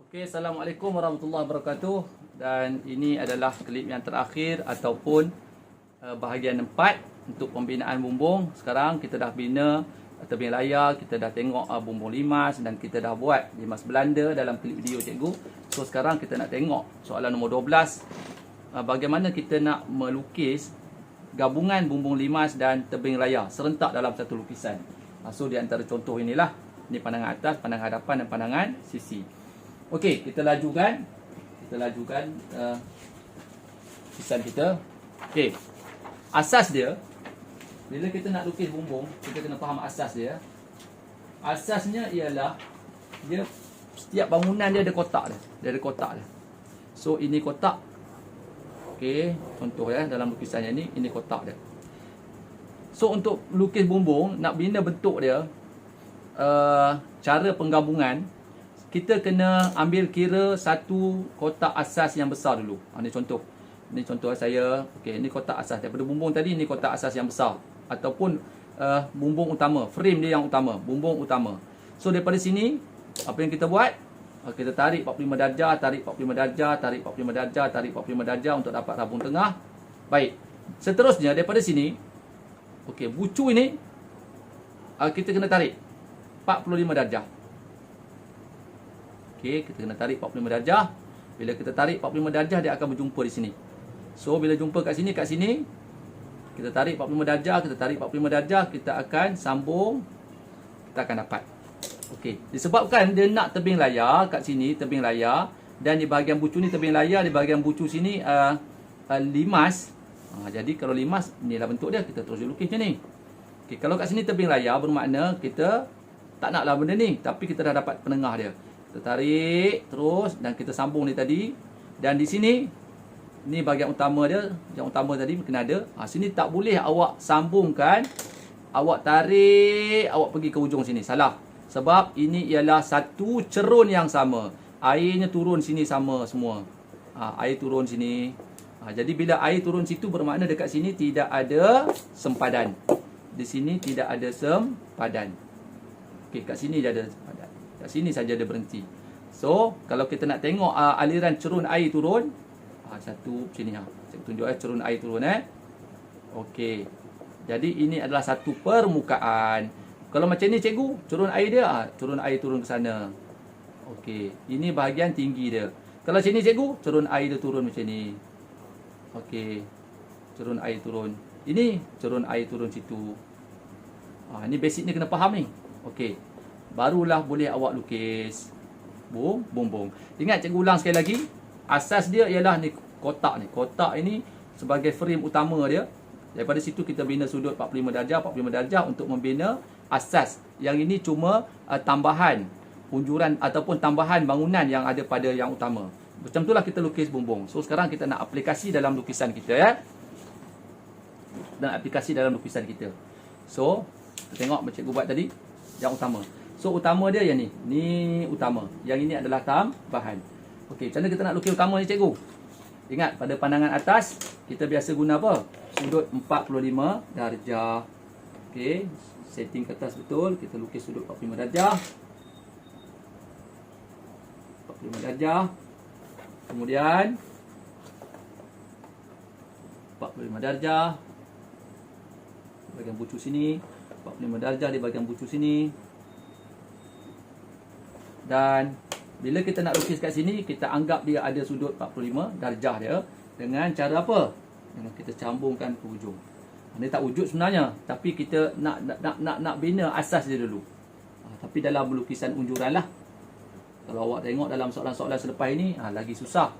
Okey, Assalamualaikum warahmatullahi wabarakatuh. Dan ini adalah klip yang terakhir ataupun bahagian 4 untuk pembinaan bumbung. Sekarang kita dah bina tebing layar, kita dah tengok bumbung limas dan kita dah buat limas Belanda dalam klip video cikgu. So sekarang kita nak tengok soalan nombor 12. Bagaimana kita nak melukis gabungan bumbung limas dan tebing layar serentak dalam satu lukisan. So di antara contoh inilah, ini pandangan atas, pandangan hadapan dan pandangan sisi. Okey, kita lajukan lukisan kita. Okey, asas dia, bila kita nak lukis bumbung, kita kena faham asas dia. Asasnya ialah dia, setiap bangunan dia ada kotak dia. Dia ada kotak dia. So ini kotak. Okey, contoh ya, dalam lukisannya ini kotak dia. So untuk lukis bumbung, nak bina bentuk dia, cara penggabungan, kita kena ambil kira satu kotak asas yang besar dulu. Ini contoh. Ini contoh saya. Okey, ini kotak asas. Daripada bumbung tadi, ini kotak asas yang besar. Ataupun bumbung utama. Frame dia yang utama. Bumbung utama. So, daripada sini, apa yang kita buat? Kita tarik 45 darjah, tarik 45 darjah, tarik 45 darjah, tarik 45 darjah untuk dapat rabung tengah. Baik. Seterusnya, daripada sini, okey, bucu ini, kita kena tarik 45 darjah. Okey, kita kena tarik 45 darjah. Bila kita tarik 45 darjah, dia akan berjumpa di sini. So, bila jumpa kat sini, kita tarik 45 darjah, kita tarik 45 darjah, kita akan sambung, kita akan dapat. Okey, disebabkan dia nak tebing layar kat sini, tebing layar, dan di bahagian bucu ni tebing layar, di bahagian bucu sini limas. Jadi kalau limas, inilah bentuk dia, kita terus lukis macam ni. Okey, kalau kat sini tebing layar, bermakna kita tak naklah benda ni, tapi kita dah dapat penengah dia. Kita tarik terus dan kita sambung ni tadi. Dan di sini, ni bahagian utama dia. Yang utama tadi kena ada. Sini tak boleh awak sambungkan. Awak tarik, awak pergi ke ujung sini. Salah. Sebab ini ialah satu cerun yang sama. Airnya turun sini sama semua. Air turun sini. Jadi bila air turun situ, bermakna dekat sini tidak ada sempadan. Di sini tidak ada sempadan. Okey, kat sini dia ada sempadan. Kat sini saja dia berhenti. So, kalau kita nak tengok aliran cerun air turun, satu sini saya tunjuk cerun air turun Okey. Jadi ini adalah satu permukaan. Kalau macam ni cikgu, cerun air dia, cerun air turun ke sana. Okey, ini bahagian tinggi dia. Kalau sini cikgu, cerun air dia turun macam ni. Okey. Cerun air turun. Ini cerun air turun situ. Ini basic ni kena faham ni. Okey. Barulah boleh awak lukis bumbung. Ingat cikgu ulang sekali lagi. Asas dia ialah ni kotak ni. Kotak ini sebagai frame utama dia. Daripada situ kita bina sudut 45 darjah untuk membina asas. Yang ini cuma tambahan unjuran ataupun tambahan bangunan yang ada pada yang utama. Macam itulah kita lukis bumbung. So sekarang kita nak aplikasi dalam lukisan kita ya. Dan aplikasi dalam lukisan kita. So, kita tengok macam cikgu buat tadi yang utama. So utama dia yang ni. Ni utama. Yang ini adalah tambahan. Okey, macam mana kita nak lukis utama ni cikgu? Ingat pada pandangan atas kita biasa guna apa? Sudut 45 darjah. Okey, setting ke atas betul. Kita lukis sudut 45 darjah. 45 darjah. Kemudian 45 darjah. Bahagian bucu sini. 45 darjah di bahagian bucu sini. Dan bila kita nak lukis kat sini, kita anggap dia ada sudut 45 darjah dia. Dengan cara apa? Dengan kita sambungkan ke ujung. Dia tak wujud sebenarnya, tapi kita nak bina asas dia dulu. Tapi dalam lukisan unjuran lah. Kalau awak tengok dalam soalan-soalan selepas ini, lagi susah.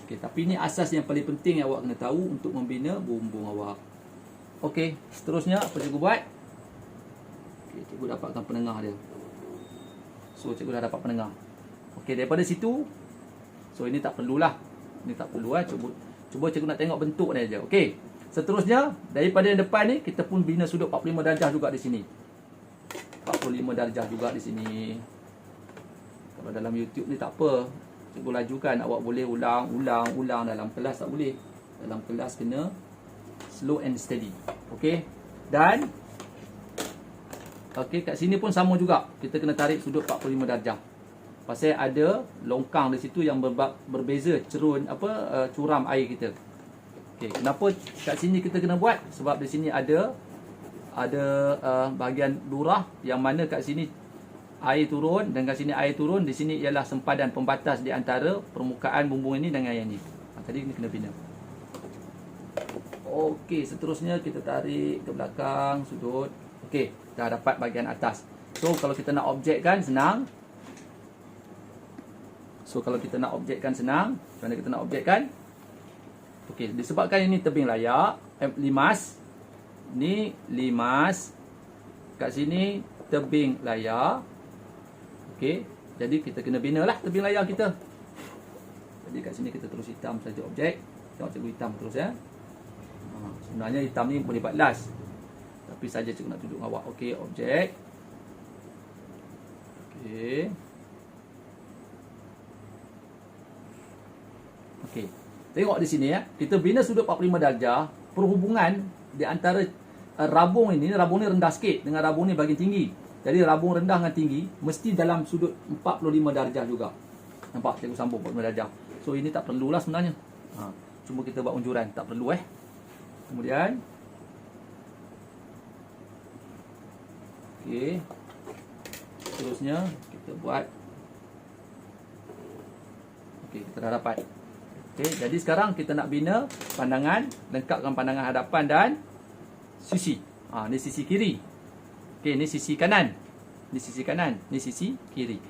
Okay, tapi ini asas yang paling penting yang awak kena tahu untuk membina bumbung awak. Okey, seterusnya apa cikgu buat? Okay, cikgu dapatkan penengah dia. So, cikgu dah dapat penengah. Okey, daripada situ, so ini tak perlulah. Ini tak perlu Cuba cikgu nak tengok bentuk ni aja. Okey. Seterusnya, daripada yang depan ni, kita pun bina sudut 45 darjah juga di sini. 45 darjah juga di sini. Kalau dalam YouTube ni tak apa. Cikgu lajukan, awak boleh ulang dalam kelas tak boleh. Dalam kelas kena slow and steady. Okey. Dan okey, kat sini pun sama juga. Kita kena tarik sudut 45 darjah. Pasal ada longkang di situ yang berbeza curam air kita. Okey, kenapa kat sini kita kena buat? Sebab di sini ada bahagian lurah yang mana kat sini air turun dan kat sini air turun. Di sini ialah sempadan pembatas di antara permukaan bumbung ini dengan yang ni. Tadi ini kena bina. Okey, seterusnya kita tarik ke belakang sudut. Okey, dah dapat bahagian atas. So kalau kita nak objekkan senang. Macam mana kita nak objekkan? Okey, disebabkan ini tebing layak, limas. Ni limas. Kat sini tebing layak. Okey, jadi kita kena binalah tebing layak kita. Jadi kat sini kita terus hitam saja objek. Tengok cikgu hitam terus ya. Sebenarnya hitam ni boleh buat last. Tapi saja cikgu nak tunjuk dengan awak. Okey, objek. Okey. Okey. Tengok di sini ya. Kita bina sudut 45 darjah. Perhubungan di antara rabung ni rendah sikit dengan rabung ni bahagian tinggi. Jadi rabung rendah dengan tinggi mesti dalam sudut 45 darjah juga. Nampak cikgu sambung 45 darjah. So ini tak perlulah sebenarnya. Cuma kita buat unjuran, tak perlu Kemudian okey. Terusnya kita buat. Okey, kita dah dapat. Okey, jadi sekarang kita nak bina pandangan, lengkapkan pandangan hadapan dan sisi. Ni sisi kiri. Okey, ni sisi kanan. Ni sisi kanan, ni sisi kiri.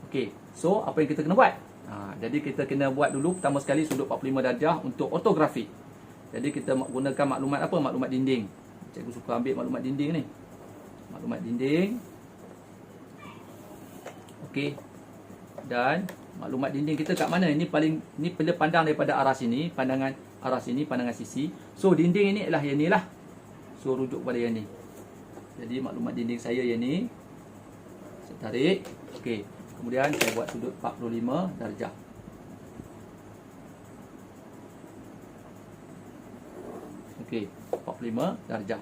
Okey, so apa yang kita kena buat? Jadi kita kena buat dulu pertama sekali sudut 45 darjah untuk ortografik. Jadi kita gunakan maklumat apa? Maklumat dinding. Cikgu suka ambil maklumat dinding ni. Maklumat dinding. Okey. Dan maklumat dinding kita kat mana? Ini bila pandang daripada arah sini, pandangan arah sini, pandangan sisi. So dinding ini ialah yang ni lah. So rujuk pada yang ni. Jadi maklumat dinding saya yang ni. Saya tarik. Okey. Kemudian saya buat sudut 45 darjah. Okey, 45 darjah.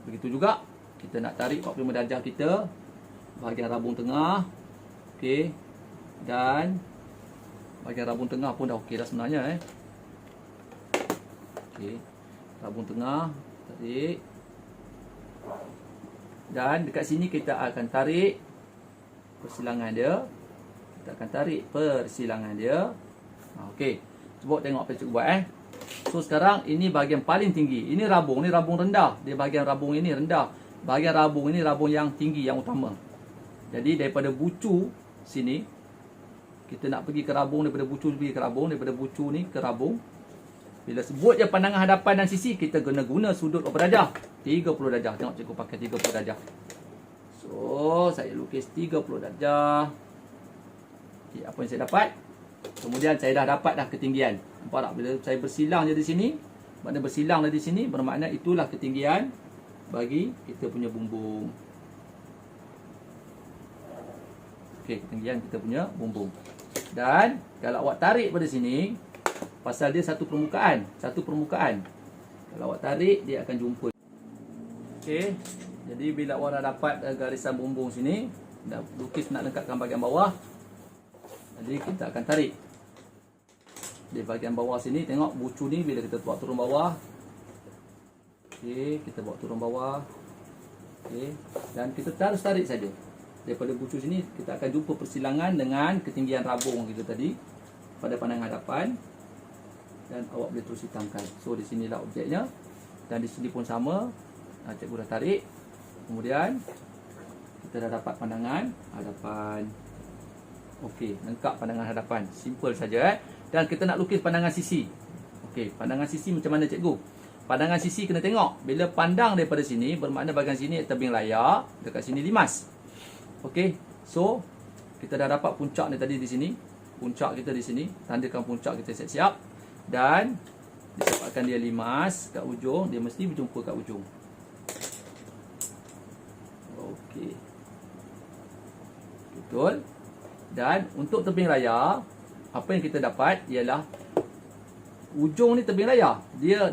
Begitu juga kita nak tarik 45 darjah kita bahagian rabung tengah. Okey. Dan bahagian rabung tengah pun dah okey dah sebenarnya Okey. Rabung tengah tarik. Dan dekat sini kita akan tarik persilangan dia. Kita akan tarik persilangan dia. Okey. Cuba tengok apa cikgu buat So sekarang ini bahagian paling tinggi. Ini rabung, ni rabung rendah. Dia bahagian rabung ini rendah. Bahagian rabung ini rabung yang tinggi, yang utama. Jadi daripada bucu sini, kita nak pergi ke rabung, daripada bucu pergi ke rabung, daripada bucu ni ke rabung. Bila sebut je pandangan hadapan dan sisi, kita guna sudut berapa darjah? 30 darjah. Tengok cikgu pakai 30 darjah. So saya lukis 30 darjah. Okay, apa yang saya dapat? Kemudian saya dah dapat dah ketinggian. Nampak tak? Bila saya bersilang je di sini, makna bersilang di sini bermakna itulah ketinggian bagi kita punya bumbung. Okey, ketinggian kita punya bumbung. Dan kalau awak tarik pada sini, pasal dia satu permukaan. Kalau awak tarik, dia akan jumpa. Okey, jadi bila awak dah dapat garisan bumbung sini, dah lukis nak lengkapkan bahagian bawah. Jadi kita akan tarik di bahagian bawah sini. Tengok bucu ni bila kita buat turun bawah. Okey, kita buat turun bawah. Okey, dan kita terus tarik saja. Daripada bucu sini kita akan jumpa persilangan dengan ketinggian rabung kita tadi pada pandangan hadapan. Dan awak boleh terus hitamkan. So di sinilah objeknya. Dan di sini pun sama. Cikgu dah tarik. Kemudian kita dah dapat pandangan hadapan. Okey, lengkap pandangan hadapan. Simple saja Dan kita nak lukis pandangan sisi. Okey, pandangan sisi macam mana cikgu? Pandangan sisi kena tengok. Bila pandang daripada sini, bermakna bahagian sini tebing layar, dekat sini limas. Okey, so kita dah dapat puncak ni tadi di sini. Puncak kita di sini, tandakan puncak kita siap-siap. Dan disebabkan dia limas kat ujung, dia mesti berjumpa kat ujung. Okey. Betul. Dan untuk tebing layar, apa yang kita dapat ialah ujung ni tebing layar.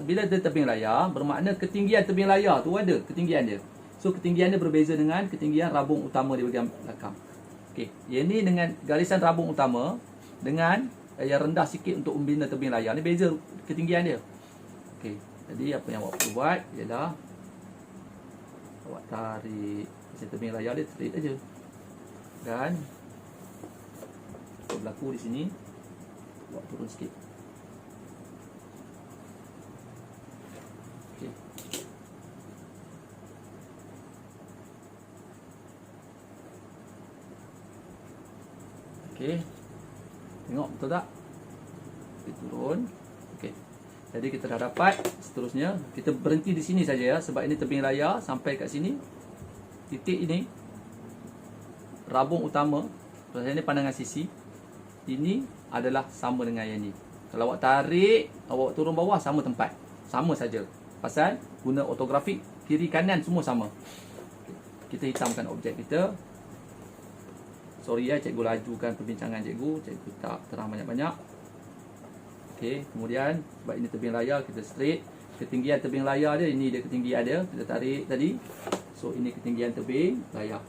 Bila dia tebing layar, bermakna ketinggian tebing layar tu ada ketinggian dia. So ketinggian dia berbeza dengan ketinggian rabung utama di bahagian belakang. Okey, yang ni dengan garisan rabung utama dengan yang rendah sikit untuk membina tebing layar. Ni beza ketinggian dia. Okey, jadi apa yang awak perlu buat ialah awak tarik tebing layar dia straight aja. Dan berlaku di sini awak turun sikit. Okey. Okey. Tengok betul tak? Kita turun. Okey. Jadi kita dah dapat. Seterusnya kita berhenti di sini saja ya, sebab ini tebing layar sampai kat sini. Titik ini rabung utama. Ini pandangan sisi. Ini adalah sama dengan yang ni. Kalau awak tarik, awak turun bawah sama tempat. Sama saja. Pasal guna ortografik kiri kanan semua sama. Kita hitamkan objek kita. Sorry ya, cikgu lajukan perbincangan cikgu. Cikgu tak terang banyak-banyak. Okey, kemudian sebab ini tebing layar, kita straight. Ketinggian tebing layar dia, ini dia ketinggian dia. Kita tarik tadi. So ini ketinggian tebing layar.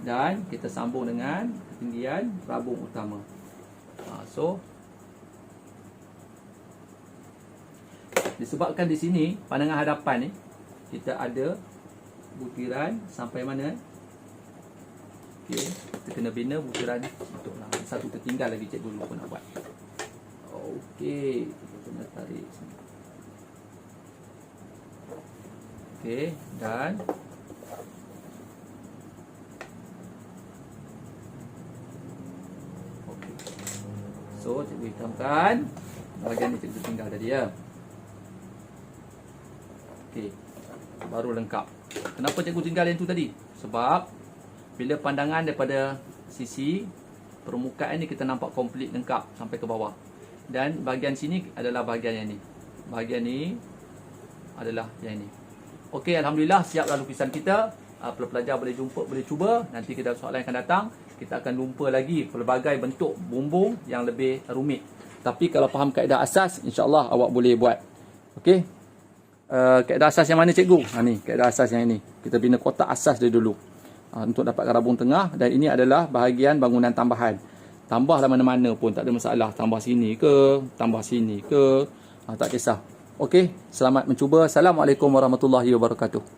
Dan kita sambung dengan ketinggian rabung utama. So disebabkan di sini pandangan hadapan ni kita ada butiran sampai mana? Okey, kita kena bina butiran untuklah. Satu tertinggal lagi cikgu lupa nak buat. Okey, kita kena tarik sini. Okey, dan okey. So, cikgu hitamkan bahagian ni cikgu tinggal tadi ya. Okey, baru lengkap. Kenapa cikgu tinggal yang tu tadi? Sebab bila pandangan daripada sisi permukaan ni kita nampak komplit lengkap sampai ke bawah. Dan bahagian sini adalah bahagian yang ni. Bahagian ni adalah yang ni. Okey, alhamdulillah siaplah lukisan kita. Pelajar boleh jumpa, boleh cuba. Nanti kita soalan yang akan datang, kita akan jumpa lagi pelbagai bentuk bumbung yang lebih rumit. Tapi kalau faham kaedah asas, insya-Allah awak boleh buat. Okey. Kaedah asas yang mana cikgu? Ni kaedah asas yang ini. Kita bina kotak asas dia dulu. Untuk dapatkan rabung tengah, dan ini adalah bahagian bangunan tambahan. Tambahlah mana-mana pun tak ada masalah. Tambah sini ke, tambah sini ke, tak kisah. Okey, selamat mencuba. Assalamualaikum warahmatullahi wabarakatuh.